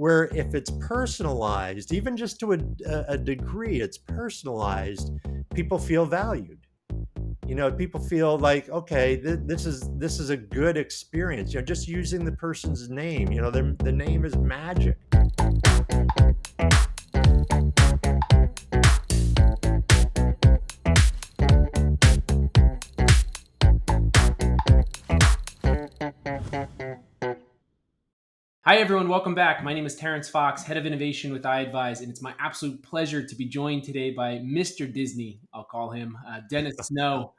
where if it's personalized, even just to a degree, it's personalized, people feel valued. People feel like, okay, this is a good experience. Just using the person's name. The name is magic. Hi, everyone. Welcome back. My name is Terrence Fox, Head of Innovation with iAdvise, and it's my absolute pleasure to be joined today by Mr. Disney, I'll call him, Dennis Snow,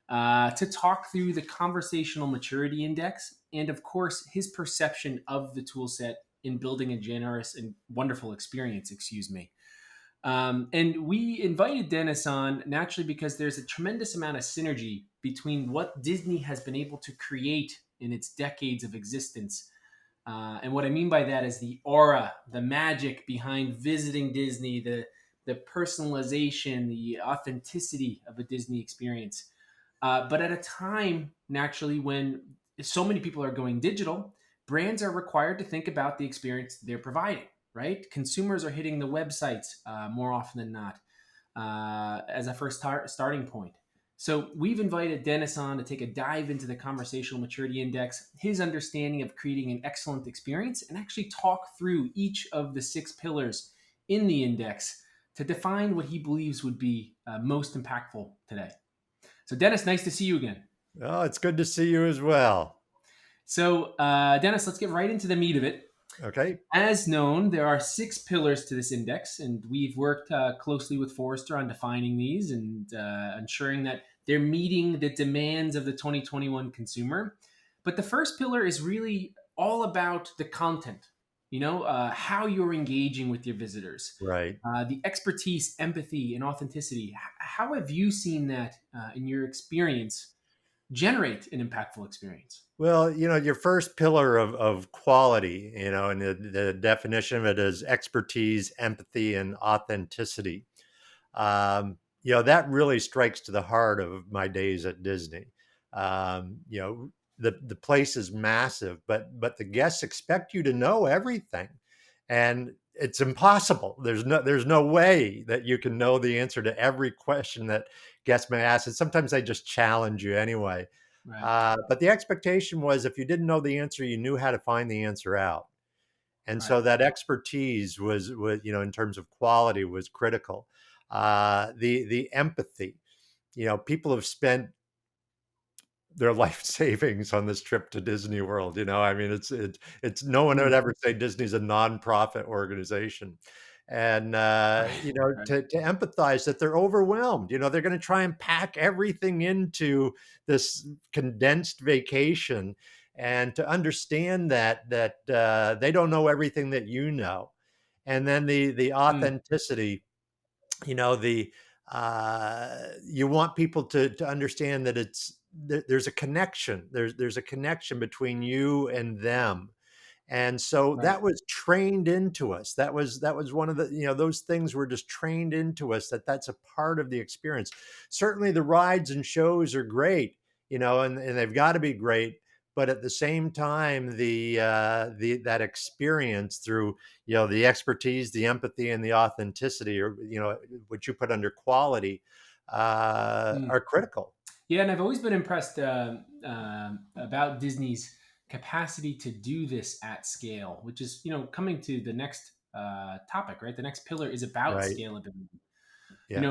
to talk through the Conversational Maturity Index and, of course, his perception of the toolset in building a generous and wonderful experience, excuse me. And we invited Dennis on naturally because there's a tremendous amount of synergy between what Disney has been able to create in its decades of existence and what I mean by that is the aura, the magic behind visiting Disney, the personalization, the authenticity of a Disney experience. But at a time, naturally, when so many people are going digital, brands are required to think about the experience they're providing, right? Consumers are hitting the websites more often than not as a first starting point. So we've invited Dennis on to take a dive into the Conversational Maturity Index, his understanding of creating an excellent experience, and actually talk through each of the 6 pillars in the index to define what he believes would be most impactful today. So Dennis, nice to see you again. Oh, it's good to see you as well. So Dennis, let's get right into the meat of it. Okay. As known, there are 6 pillars to this index, and we've worked closely with Forrester on defining these and ensuring that they're meeting the demands of the 2021 consumer. But the first pillar is really all about the content, how you're engaging with your visitors, Right. the expertise, empathy, and authenticity. How have you seen that in your experience generate an impactful experience? Well, your first pillar of quality, and the definition of it is expertise, empathy, and authenticity. That really strikes to the heart of my days at Disney. The place is massive, but the guests expect you to know everything, and it's impossible. There's no way that you can know the answer to every question that guests may ask, and sometimes they just challenge you anyway. Right, But the expectation was if you didn't know the answer, you knew how to find the answer out. And right, so that expertise was in terms of quality was critical. The empathy, people have spent their life savings on this trip to Disney World. I mean, it's no one would Mm, ever say Disney's a nonprofit organization. And right, right. to empathize that they're overwhelmed. They're going to try and pack everything into this condensed vacation, and to understand that they don't know everything that you know. And then the Mm, authenticity, the you want people to understand that there's a connection. There's a connection between you and them. And so right. that was trained into us. That was one of the, those things were just trained into us, that's a part of the experience. Certainly the rides and shows are great, and they've got to be great. But at the same time, the that experience through, the expertise, the empathy, and the authenticity, or, what you put under quality, Mm. are critical. Yeah, and I've always been impressed about Disney's capacity to do this at scale, which is, coming to the next topic, right? The next pillar is about Right. scalability. Yeah.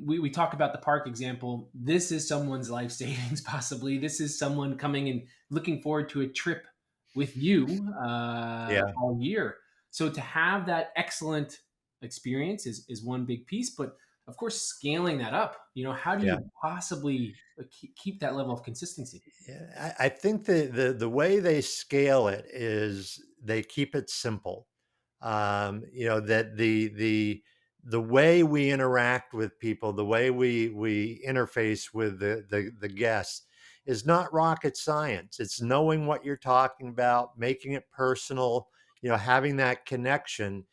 We talk about the park example. This is someone's life savings, possibly. This is someone coming and looking forward to a trip with you Yeah. all year. So to have that excellent experience is one big piece, but of course, scaling that up, how do Yeah. you possibly keep that level of consistency? Yeah, I think the way they scale it is they keep it simple. That the way we interact with people, the way we interface with the guests is not rocket science. It's knowing what you're talking about, making it personal, having that connection.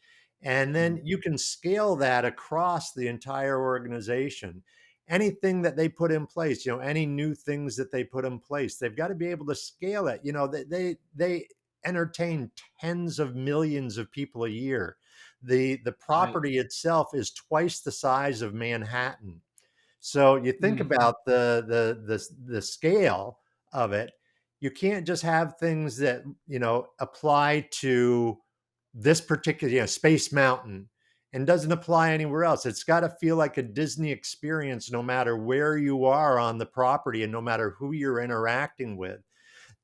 And Mm, then you can scale that across the entire organization. Anything that they put in place, any new things that they put in place, they've got to be able to scale it. They entertain tens of millions of people a year. The Right. property itself is twice the size of Manhattan. So you think Mm, about the scale of it. You can't just have things that apply to this particular Space Mountain and doesn't apply anywhere else. It's got to feel like a Disney experience, no matter where you are on the property and no matter who you're interacting with.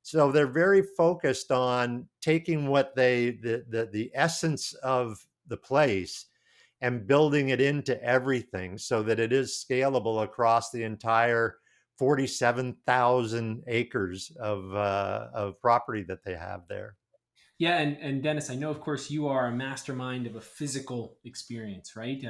So they're very focused on taking what the essence of the place and building it into everything so that it is scalable across the entire 47,000 acres of property that they have there. yeah, and Dennis, I know, of course, you are a mastermind of a physical experience, right?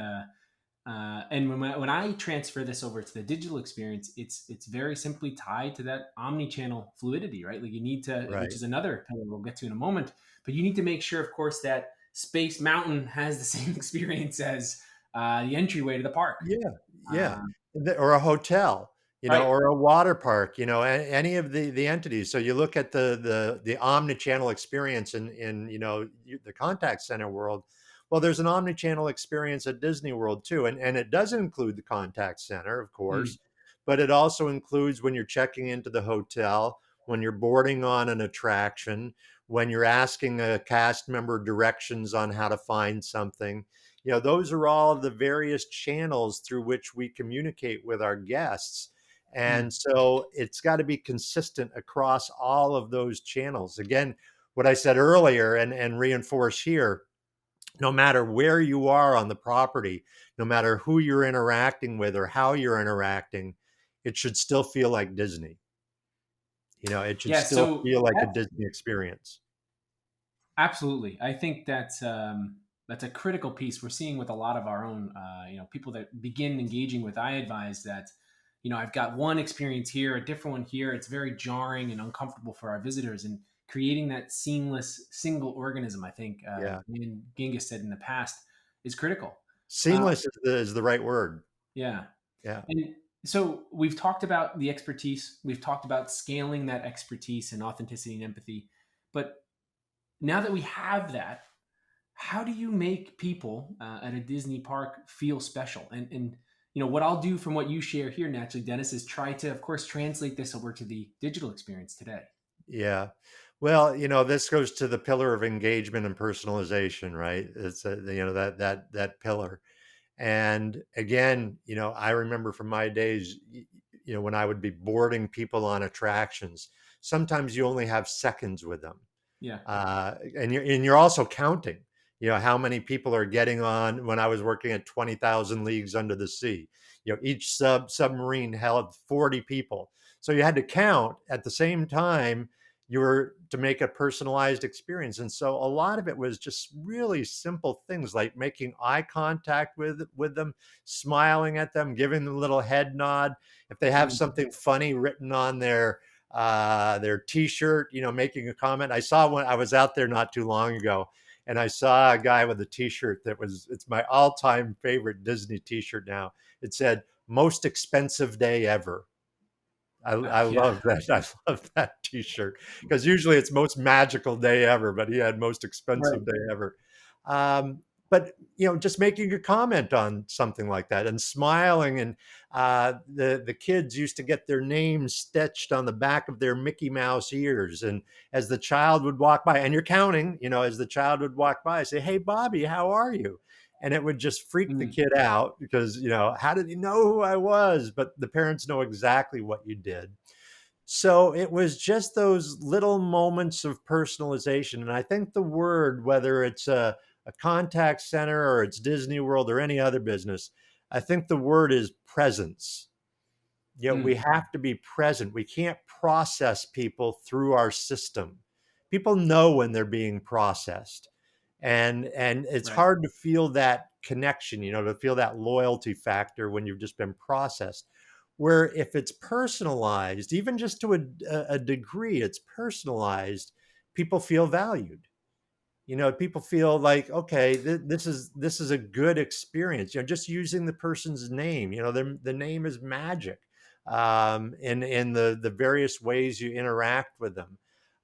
And when I transfer this over to the digital experience, it's very simply tied to that omni-channel fluidity, right? Like you need to, which Right. is another pillar we'll get to in a moment, but you need to make sure, of course, that Space Mountain has the same experience as the entryway to the park. Yeah, yeah, Uh, or a hotel, right. or a water park, any of the entities. So you look at the omni-channel experience in the contact center world. Well, there's an omni-channel experience at Disney World too, and it does include the contact center, of Mm, course, but it also includes when you're checking into the hotel, when you're boarding on an attraction, when you're asking a cast member directions on how to find something. Those are all the various channels through which we communicate with our guests. mm. And so it's got to be consistent across all of those channels. Again, what I said earlier and reinforce here, no matter where you are on the property, no matter who you're interacting with or how you're interacting, it should still feel like Disney. It should Yeah. still So feel like a Disney experience. absolutely, I think that's a critical piece we're seeing with a lot of our own, people that begin engaging with iAdvise. That I've got one experience here, a different one here. It's very jarring and uncomfortable for our visitors, and creating that seamless single organism. I think Yeah. me and Genghis said in the past is critical. Uh, Seamless is the right word. yeah, Yeah. and so we've talked about the expertise. We've talked about scaling that expertise and authenticity and empathy, but now that we have that, how do you make people at a Disney park feel special? And what I'll do from what you share here, naturally, Dennis, is try to, of course, translate this over to the digital experience today. Yeah. Well, this goes to the pillar of engagement and personalization, right? It's that pillar. And again, I remember from my days, when I would be boarding people on attractions, sometimes you only have seconds with them. Yeah. And you're also counting, how many people are getting on. When I was working at 20,000 Leagues Under the Sea, each submarine held 40 people. So you had to count at the same time you were to make a personalized experience. And so a lot of it was just really simple things like making eye contact with them, smiling at them, giving them a little head nod. If they have Mm. something funny written on their t-shirt, making a comment. I saw one. I was out there not too long ago, and I saw a guy with a t-shirt it's my all-time favorite Disney t-shirt now. It said most expensive day ever. I Yeah. love that. I love that T-shirt because usually it's most magical day ever, but he had most Right. expensive day ever. But just making a comment on something like that and smiling, and the kids used to get their names stitched on the back of their Mickey Mouse ears, and as the child would walk by, and you're counting, as the child would walk by, say, "Hey, Bobby, how are you?" And it would just freak the Mm. kid out because how did he know who I was? But the parents know exactly what you did. So it was just those little moments of personalization. And I think the word, whether it's a contact center or it's Disney World or any other business, I think the word is presence. We Mm. have to be present. We can't process people through our system. People know when they're being processed. And it's Right. hard to feel that connection, to feel that loyalty factor when you've just been processed. Where if it's personalized, even just to a degree, it's personalized, people feel valued. People feel like, okay, this is a good experience. Just using the person's name. The name is magic, in the various ways you interact with them.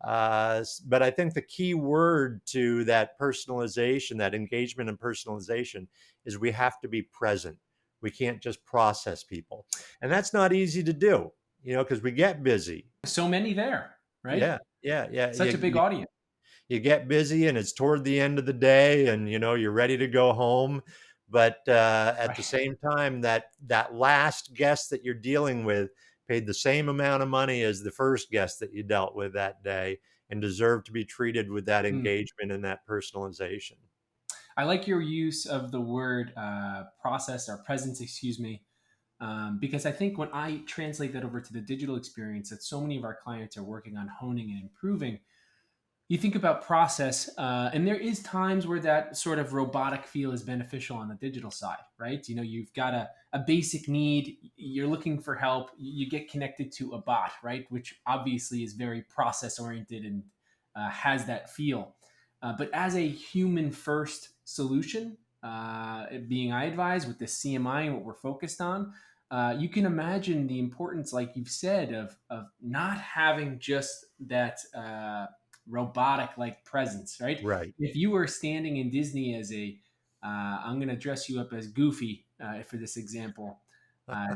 But I think the key word to that personalization, that engagement and personalization, is we have to be present. We can't just process people. And that's not easy to do, because we get busy. So many there, right? Yeah, yeah, yeah. Such a big audience. You get busy and it's toward the end of the day and you're ready to go home, but at the Right. same time, that last guest that you're dealing with paid the same amount of money as the first guest that you dealt with that day and deserve to be treated with that Mm. engagement and that personalization. I like your use of the word process or presence, excuse me, because I think when I translate that over to the digital experience that so many of our clients are working on honing and improving, you think about process, and there is times where that sort of robotic feel is beneficial on the digital side, right? You've got a basic need, you're looking for help, you get connected to a bot, right? Which obviously is very process oriented and has that feel. But as a human first solution, being I advise with the CMI and what we're focused on, you can imagine the importance, like you've said, of not having just that robotic like presence, right? Right. If you were standing in Disney as I'm going to dress you up as Goofy for this example,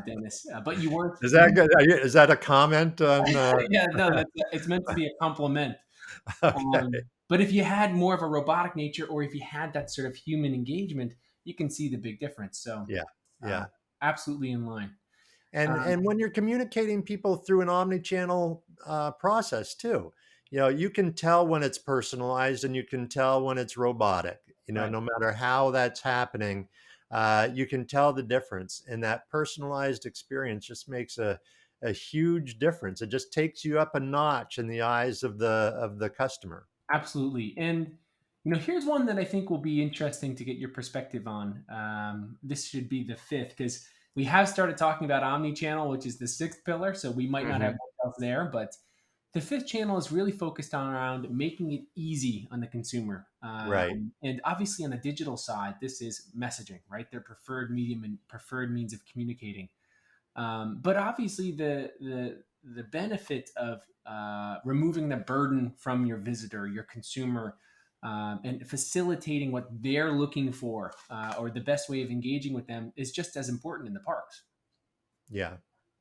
Dennis, but you weren't. Is that good? Is that a comment on? Yeah, no, it's meant to be a compliment. Okay. But if you had more of a robotic nature, or if you had that sort of human engagement, you can see the big difference. So, Yeah. uh, Yeah. absolutely in line. And when you're communicating people through an omni-channel process too, you can tell when it's personalized and you can tell when it's robotic. Right. No matter how that's happening, you can tell the difference. And that personalized experience just makes a huge difference. It just takes you up a notch in the eyes of the customer. Absolutely. And here's one that I think will be interesting to get your perspective on. This should be the fifth because we have started talking about omni-channel, which is the sixth pillar. So we might not have Hmm. much else there, but the fifth channel is really focused on around making it easy on the consumer. Right. And obviously on the digital side, this is messaging, right? Their preferred medium and preferred means of communicating. But obviously, the benefit of removing the burden from your visitor, your consumer, and facilitating what they're looking for, or the best way of engaging with them, is just as important in the parks. Yeah.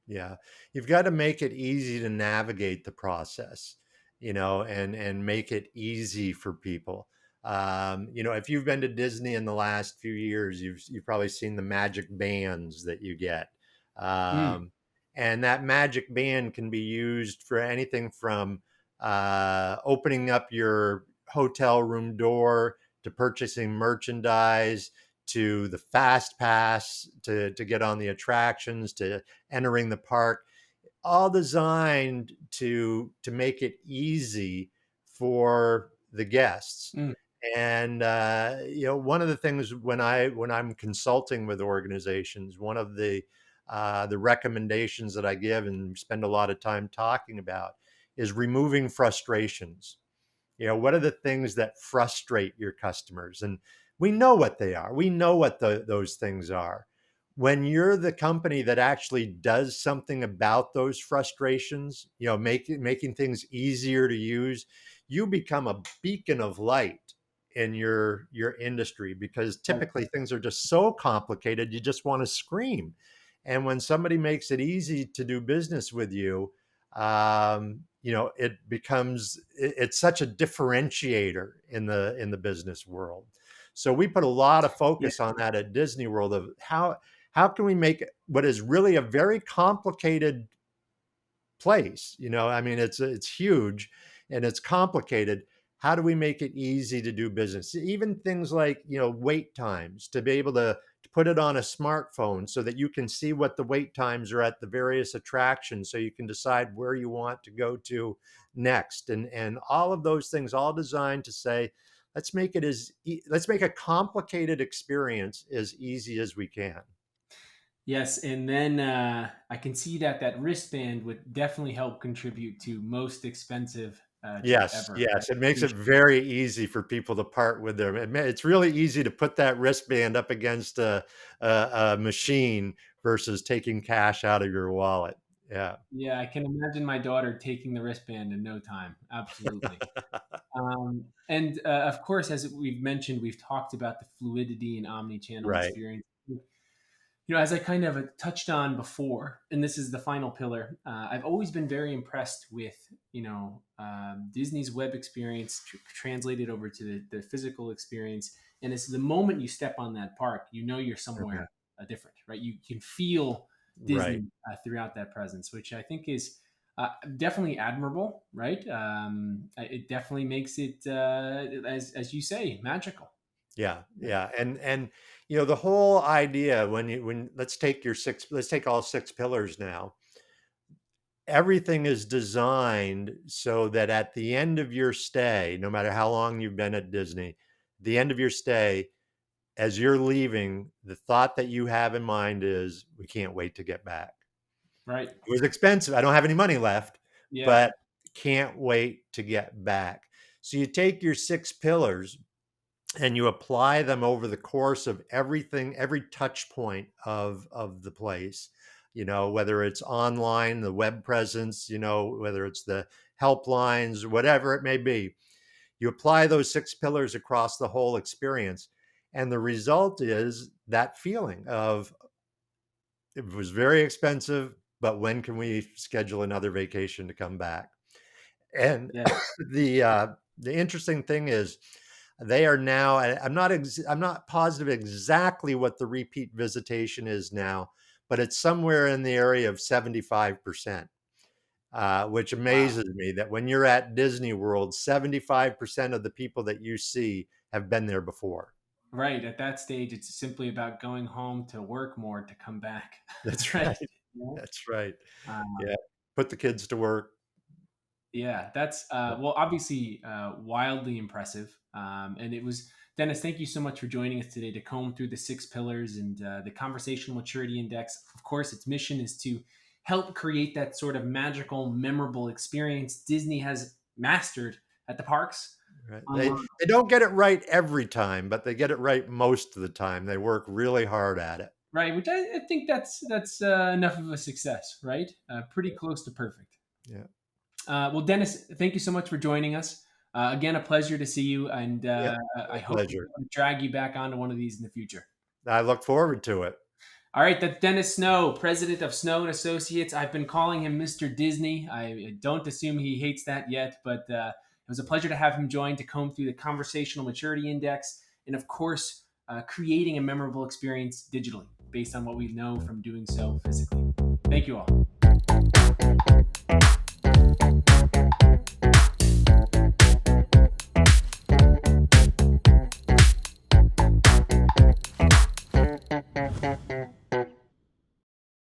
Yeah. You've got to make it easy to navigate the process, and make it easy for people. If you've been to Disney in the last few years, you've probably seen the magic bands that you get. Mm, And that magic band can be used for anything from opening up your hotel room door to purchasing merchandise to the fast pass to get on the attractions to entering the park, all designed to make it easy for the guests. mm, And one of the things when I'm consulting with organizations, one of the recommendations that I give and spend a lot of time talking about is removing frustrations. What are the things that frustrate your customers? And we know what they are. We know what those things are. When you're the company that actually does something about those frustrations, making things easier to use, you become a beacon of light in your industry because right. typically things are just so complicated you just want to scream. And when somebody makes it easy to do business with you, it becomes it's such a differentiator in the business world. So we put a lot of Yeah. focus on that at Disney World of how can we make what is really a very complicated place. I mean, it's huge and it's complicated. How do we make it easy to do business? Even things like, wait times, to be able to put it on a smartphone so that you can see what the wait times are at the various attractions so you can decide where you want to go to next. And all of those things all designed to say, let's make a complicated experience as easy as we can. Yes, and then I can see that wristband would definitely help contribute to most expensive trip Yes, ever. That yes, it makes it station. very easy for people to part with them. It's really easy to put that wristband up against a machine versus taking cash out of your wallet. Yeah. Yeah, I can imagine my daughter taking the wristband in no time. Absolutely. And of course, as we've mentioned, we've talked about the fluidity and omni-channel Right. experience. As I kind of touched on before, and this is the final pillar, I've always been very impressed with, Disney's web experience translated over to the physical experience. And it's the moment you step on that park, you're Mhm. somewhere different, right? You can feel Right. Disney throughout that presence, which I think is definitely admirable, right? It definitely makes it, as you say, magical. Yeah, Yeah. yeah, and the whole idea when let's take all 6 pillars now. Everything is designed so that at the end of your stay, no matter how long you've been at Disney, the end of your stay, as you're leaving, the thought that you have in mind is, "We can't wait to get back. Right. It was expensive. I don't have any money left, Yeah. but can't wait to get back." So you take your 6 pillars and you apply them over the course of everything, every touch point of the place, whether it's online, the web presence, whether it's the helplines, whatever it may be. You apply those 6 pillars across the whole experience, and the result is that feeling of, it was very expensive, but when can we schedule another vacation to come back? And Yeah. the interesting thing is, they are now, I'm not positive exactly what the repeat visitation is now, but it's somewhere in the area of 75%, which Wow. amazes me that when you're at Disney World, 75% of the people that you see have been there before. Right. At that stage, it's simply about going home to work more to come back. That's Right. right. Yeah. That's right. Um, Yeah. Put the kids to work. yeah. That's, well, obviously, wildly impressive. And it was, Dennis, thank you so much for joining us today to comb through the 6 pillars and the conversational maturity index. Of course, its mission is to help create that sort of magical, memorable experience Disney has mastered at the parks Right. online. They don't get it right every time, but they get it right most of the time. They work really hard at it. Right, which I think that's enough of a success, right? Pretty close to perfect. Yeah. Well, Dennis, thank you so much for joining us. Again, a pleasure to see you, and Yeah. I My hope to pleasure. drag you back onto one of these in the future. I look forward to it. All right, that's Dennis Snow, president of Snow and Associates. I've been calling him Mr. Disney. I don't assume he hates that yet, but it was a pleasure to have him join to comb through the conversational maturity index, and of course, creating a memorable experience digitally based on what we know from doing so physically. Thank you all.